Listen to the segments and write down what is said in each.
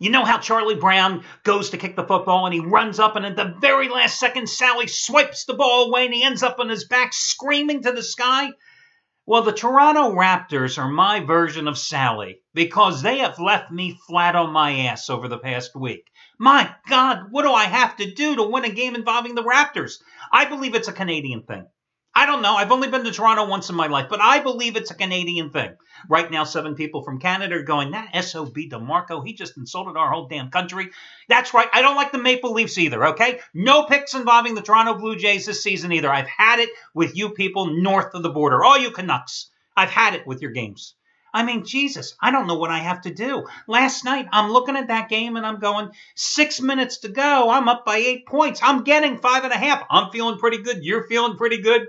You know how Charlie Brown goes to kick the football and he runs up and at the very last second, Sally swipes the ball away and he ends up on his back screaming to the sky? Well, the Toronto Raptors are my version of Sally because they have left me flat on my ass over the past week. My God, what do I have to do to win a game involving the Raptors? I believe it's a Canadian thing. I don't know. I've only been to Toronto once in my life, but I believe it's a Canadian thing. Right now, 7 people from Canada are going, that SOB DeMarco, he just insulted our whole damn country. That's right. I don't like the Maple Leafs either, okay? No picks involving the Toronto Blue Jays this season either. I've had it with you people north of the border. All you Canucks. I've had it with your games. I mean, Jesus, I don't know what I have to do. Last night, I'm looking at that game and I'm going, 6 minutes to go. I'm up by 8 points. I'm getting 5.5. I'm feeling pretty good. You're feeling pretty good.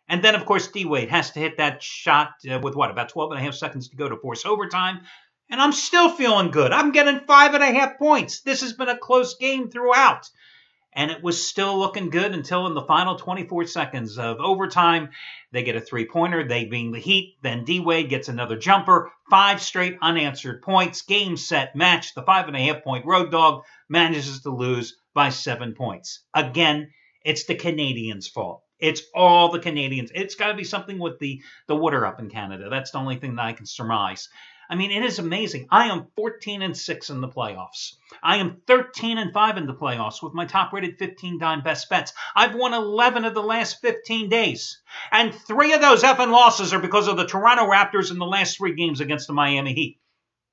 And then, of course, D-Wade has to hit that shot with about 12.5 seconds to go to force overtime. And I'm still feeling good. I'm getting 5.5 points. This has been a close game throughout. And it was still looking good until in the final 24 seconds of overtime, they get a three-pointer, they being the Heat. Then D-Wade gets another jumper. 5 straight unanswered points. Game, set, match. The 5.5-point road dog manages to lose by 7 points. Again, it's the Canadians' fault. It's all the Canadians. It's got to be something with the water up in Canada. That's the only thing that I can surmise. I mean, it is amazing. I am 14-6 in the playoffs. I am 13-5 in the playoffs with my top-rated 15-dime best bets. I've won 11 of the last 15 days. And 3 of those effing losses are because of the Toronto Raptors in the last 3 games against the Miami Heat.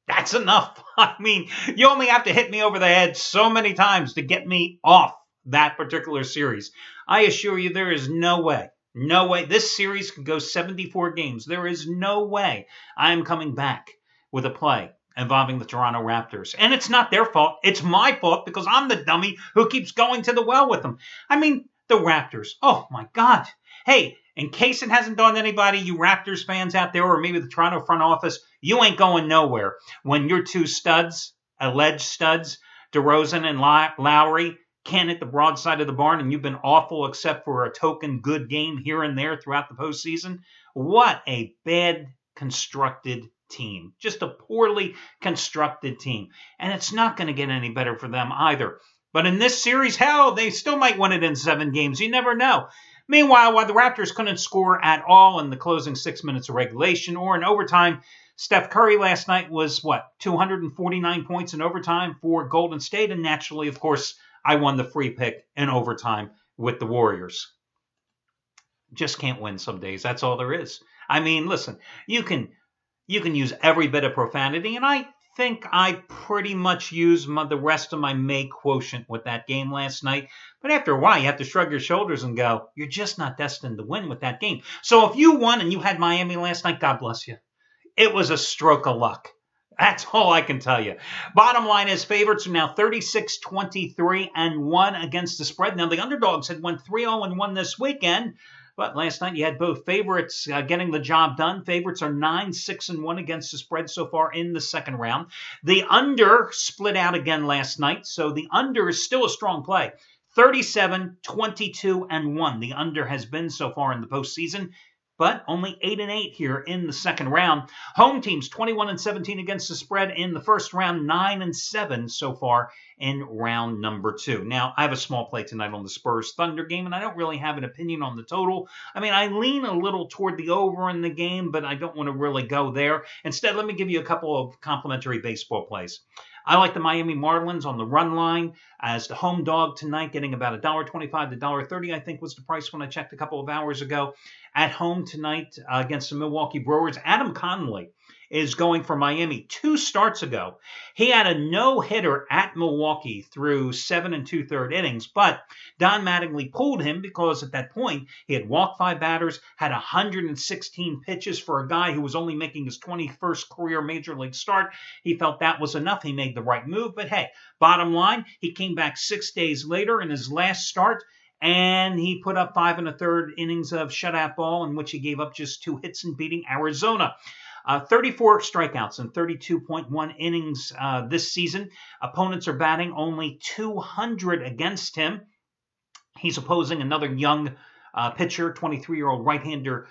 That's enough. I mean, you only have to hit me over the head so many times to get me off that particular series. I assure you there is no way. This series could go 74 games. There is no way I'm coming back with a play involving the Toronto Raptors. And it's not their fault. It's my fault because I'm the dummy who keeps going to the well with them. I mean, the Raptors. Oh, my God. Hey, in case it hasn't dawned on anybody, you Raptors fans out there, or maybe the Toronto front office, you ain't going nowhere when your 2 studs, alleged studs, DeRozan and Lowry, can't hit the broadside of the barn, and you've been awful except for a token good game here and there throughout the postseason. What a bad constructed team. Just a poorly constructed team. And it's not going to get any better for them either. But in this series, hell, they still might win it in 7 games. You never know. Meanwhile, while the Raptors couldn't score at all in the closing 6 minutes of regulation or in overtime, Steph Curry last night was, 249 points in overtime for Golden State. And naturally, of course, I won the free pick in overtime with the Warriors. Just can't win some days. That's all there is. I mean, listen, you can use every bit of profanity, and I think I pretty much used the rest of my May quotient with that game last night. But after a while, you have to shrug your shoulders and go, you're just not destined to win with that game. So if you won and you had Miami last night, God bless you. It was a stroke of luck. That's all I can tell you. Bottom line is favorites are now 36-23-1 against the spread. Now, the underdogs had went 3-0-1 this weekend, but last night you had both favorites getting the job done. Favorites are 9-6-1 against the spread so far in the second round. The under split out again last night, so the under is still a strong play. 37-22-1. The under has been so far in the postseason, but only 8-8 here in the second round. Home teams 21-17 against the spread in the first round, 9-7 so far in round number 2. Now, I have a small play tonight on the Spurs Thunder game, and I don't really have an opinion on the total. I mean, I lean a little toward the over in the game, but I don't want to really go there. Instead, let me give you a couple of complimentary baseball plays. I like the Miami Marlins on the run line as the home dog tonight, getting about $1.25 to $1.30, I think was the price when I checked a couple of hours ago. At home tonight against the Milwaukee Brewers, Adam Conley is going for Miami. 2 starts ago, he had a no-hitter at Milwaukee through 7 2/3 innings, but Don Mattingly pulled him because at that point he had walked 5 batters, had 116 pitches for a guy who was only making his 21st career major league start. He felt that was enough. He made the right move, but hey, bottom line, he came back 6 days later in his last start, and he put up 5 1/3 innings of shutout ball in which he gave up just 2 hits in beating Arizona. 34 strikeouts and 32.1 innings this season. Opponents are batting only 200 against him. He's opposing another young pitcher, 23-year-old right-hander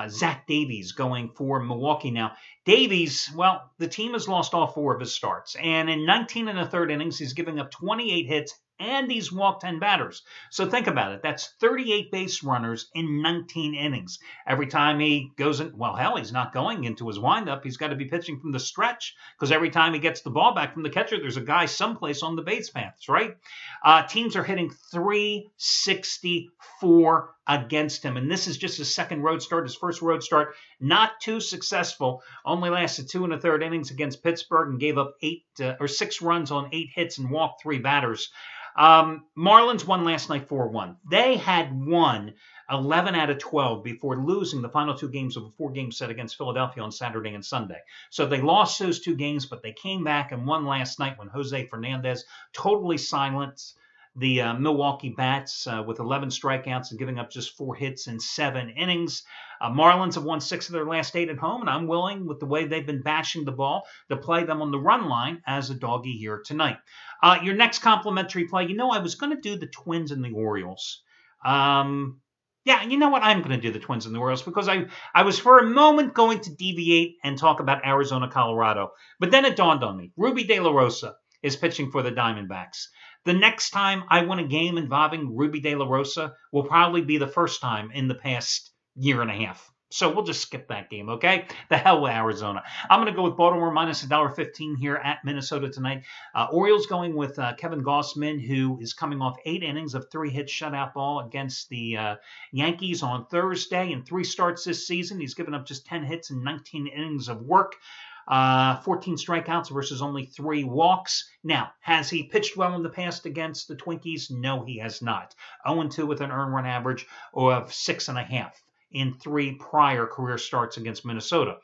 Zach Davies going for Milwaukee now. Davies, well, the team has lost all 4 of his starts, and in 19 and a third innings, he's giving up 28 hits, and he's walked 10 batters. So think about it. That's 38 base runners in 19 innings. Every time he goes in, well, hell, he's not going into his windup. He's got to be pitching from the stretch because every time he gets the ball back from the catcher, there's a guy someplace on the base paths, right? Teams are hitting .364 against him. And this is just his second road start, his first road start. Not too successful. Only lasted 2 1/3 innings against Pittsburgh and gave up 6 runs on 8 hits and walked 3 batters. Marlins won last night 4-1. They had won 11 out of 12 before losing the final 2 games of a 4-game set against Philadelphia on Saturday and Sunday. So they lost those 2 games, but they came back and won last night when Jose Fernandez totally silenced the Milwaukee Bats with 11 strikeouts and giving up just 4 hits in 7 innings. Marlins have won 6 of their last 8 at home, and I'm willing, with the way they've been bashing the ball, to play them on the run line as a doggy here tonight. Your next complimentary play, I was going to do the Twins and the Orioles. Yeah, you know what? I'm going to do the Twins and the Orioles because I was for a moment going to deviate and talk about Arizona, Colorado. But then it dawned on me. Ruby De La Rosa is pitching for the Diamondbacks. The next time I win a game involving Ruby De La Rosa will probably be the first time in the past year and a half. So we'll just skip that game, okay? The hell with Arizona. I'm going to go with Baltimore minus $1.15 here at Minnesota tonight. Orioles going with Kevin Gausman, who is coming off 8 innings of 3-hit shutout ball against the Yankees on Thursday. In 3 starts this season, he's given up just 10 hits and 19 innings of work. 14 strikeouts versus only 3 walks. Now, has he pitched well in the past against the Twinkies? No, he has not. 0-2 with an earned run average of 6.5 in 3 prior career starts against Minnesota.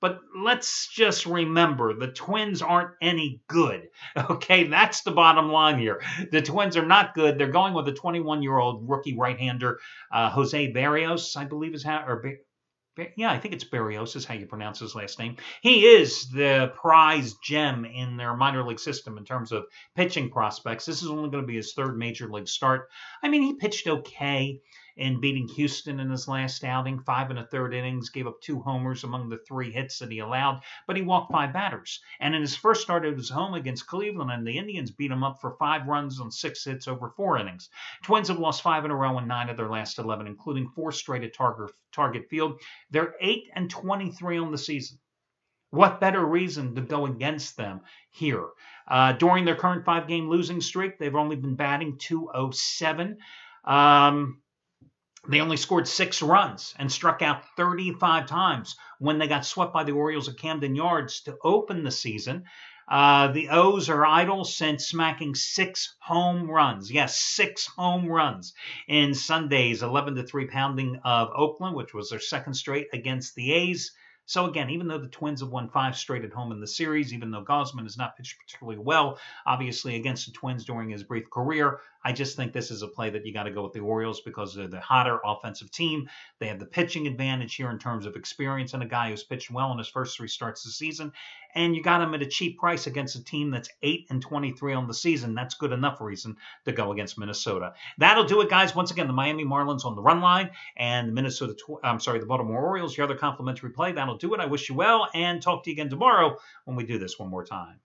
But let's just remember, the Twins aren't any good. Okay, that's the bottom line here. The Twins are not good. They're going with a 21-year-old rookie right-hander, Jose Berrios, I believe is how, I think it's Berrios is how you pronounce his last name. He is the prize gem in their minor league system in terms of pitching prospects. This is only going to be his 3rd major league start. I mean, he pitched okay in beating Houston in his last outing, 5 1/3 innings, gave up 2 homers among the 3 hits that he allowed, but he walked 5 batters. And in his first start at his home against Cleveland, and the Indians beat him up for 5 runs on 6 hits over 4 innings. Twins have lost 5 in a row in 9 of their last 11, including 4 straight at Target Field. They're 8-23 on the season. What better reason to go against them here? During their current 5-game losing streak, they've only been batting .207. They only scored 6 runs and struck out 35 times when they got swept by the Orioles at Camden Yards to open the season. The O's are idle since smacking 6 home runs. Yes, 6 home runs in Sunday's 11-3 pounding of Oakland, which was their 2nd straight against the A's. So again, even though the Twins have won 5 straight at home in the series, even though Gausman has not pitched particularly well, obviously against the Twins during his brief career, I just think this is a play that you got to go with the Orioles because they're the hotter offensive team. They have the pitching advantage here in terms of experience and a guy who's pitched well in his first 3 starts this season. And you got him at a cheap price against a team that's 8-23 on the season. That's good enough reason to go against Minnesota. That'll do it, guys. Once again, the Miami Marlins on the run line and the Baltimore Orioles, your other complimentary play. That'll do it. I wish you well and talk to you again tomorrow when we do this one more time.